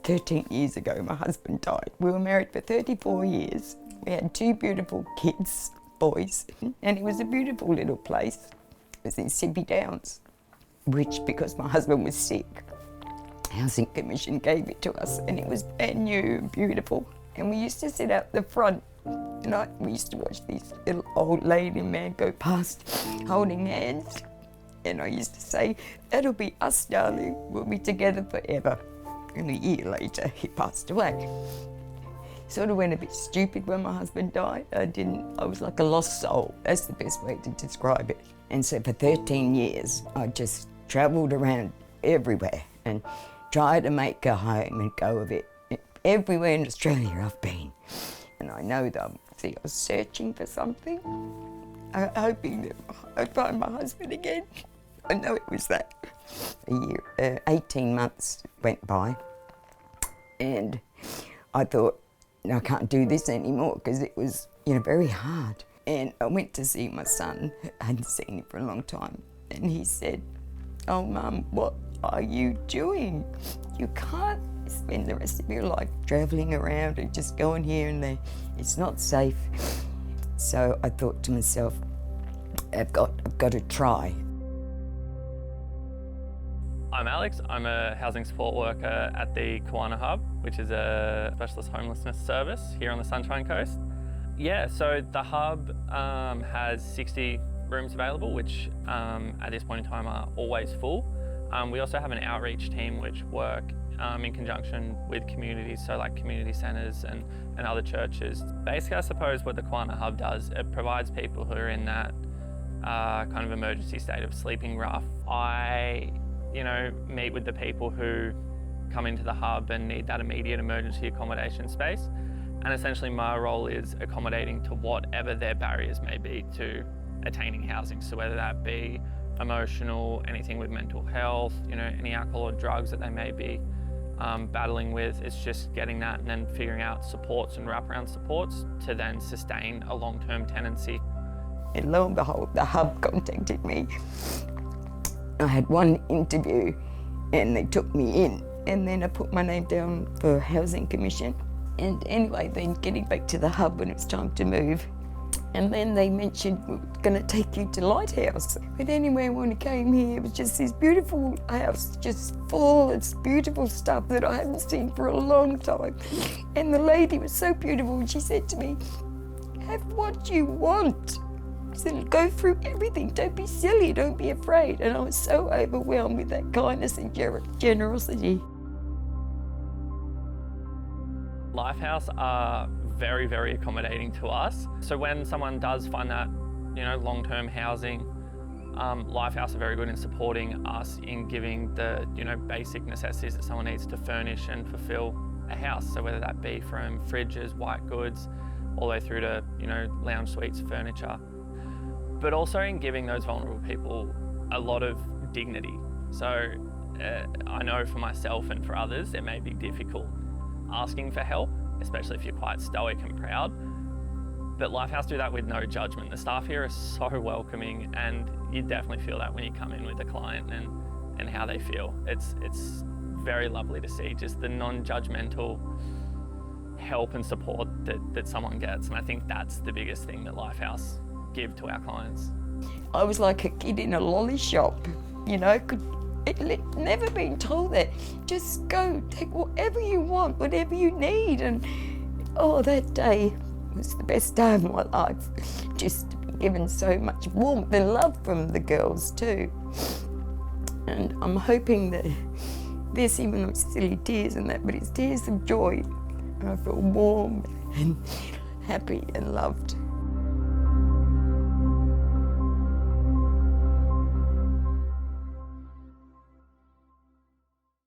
13 years ago, my husband died. We were married for 34 years. We had 2 beautiful kids, boys, and it was a beautiful little place. It was in Sippy Downs, which, because my husband was sick, Housing Commission gave it to us, and it was brand new and beautiful. And we used to sit out the front, and we used to watch this little old lady and man go past holding hands. And I used to say, "That'll be us, darling. We'll be together forever." And a year later, he passed away. Sort of went a bit stupid when my husband died. I was like a lost soul. That's the best way to describe it. And so for 13 years, I just travelled around everywhere and tried to make a home and go of it. Everywhere in Australia I've been. And I know that I was searching for something, hoping that I'd find my husband again. I know it was that. 18 months went by, and I thought, I can't do this anymore, because it was, very hard. And I went to see my son. I hadn't seen him for a long time. And he said, "Oh, Mum, what are you doing? You can't spend the rest of your life travelling around and just going here and there. It's not safe." So I thought to myself, I've got to try. I'm Alex. I'm a housing support worker at the Kawana Hub, which is a specialist homelessness service here on the Sunshine Coast. Yeah, so the hub has 60 rooms available, which at this point in time are always full. We also have an outreach team which work in conjunction with communities, so like community centres and other churches. Basically, I suppose what the Kawana Hub does, it provides people who are in that kind of emergency state of sleeping rough. I meet with the people who come into the hub and need that immediate emergency accommodation space. And essentially my role is accommodating to whatever their barriers may be to attaining housing. So whether that be emotional, anything with mental health, any alcohol or drugs that they may be battling with, it's just getting that and then figuring out supports and wraparound supports to then sustain a long-term tenancy. And lo and behold, the hub contacted me. I had one interview and they took me in, and then I put my name down for Housing Commission. And anyway, then getting back to the hub when it was time to move, and then they mentioned, "We're going to take you to LifeHouse." But anyway, when we came here, it was just this beautiful house, just full of beautiful stuff that I hadn't seen for a long time. And the lady was so beautiful, and she said to me, "Have what you want." She said, "Go through everything, don't be silly, don't be afraid." And I was so overwhelmed with that kindness and generosity. LifeHouse are very, very accommodating to us. So when someone does find that, long-term housing, LifeHouse are very good in supporting us in giving the, basic necessities that someone needs to furnish and fulfill a house. So whether that be from fridges, white goods, all the way through to, lounge suites, furniture. But also in giving those vulnerable people a lot of dignity. So I know for myself and for others, it may be difficult asking for help, especially if you're quite stoic and proud. But LifeHouse do that with no judgment. The staff here are so welcoming, and you definitely feel that when you come in with a client and how they feel. It's very lovely to see just the non-judgmental help and support that someone gets. And I think that's the biggest thing that LifeHouse give to our clients. I was like a kid in a lolly shop, never been told that. Just go, take whatever you want, whatever you need. And that day was the best day of my life. Just to be given so much warmth and love from the girls too. And I'm hoping that this, even though it's silly tears and that, but it's tears of joy. I feel warm and happy and loved.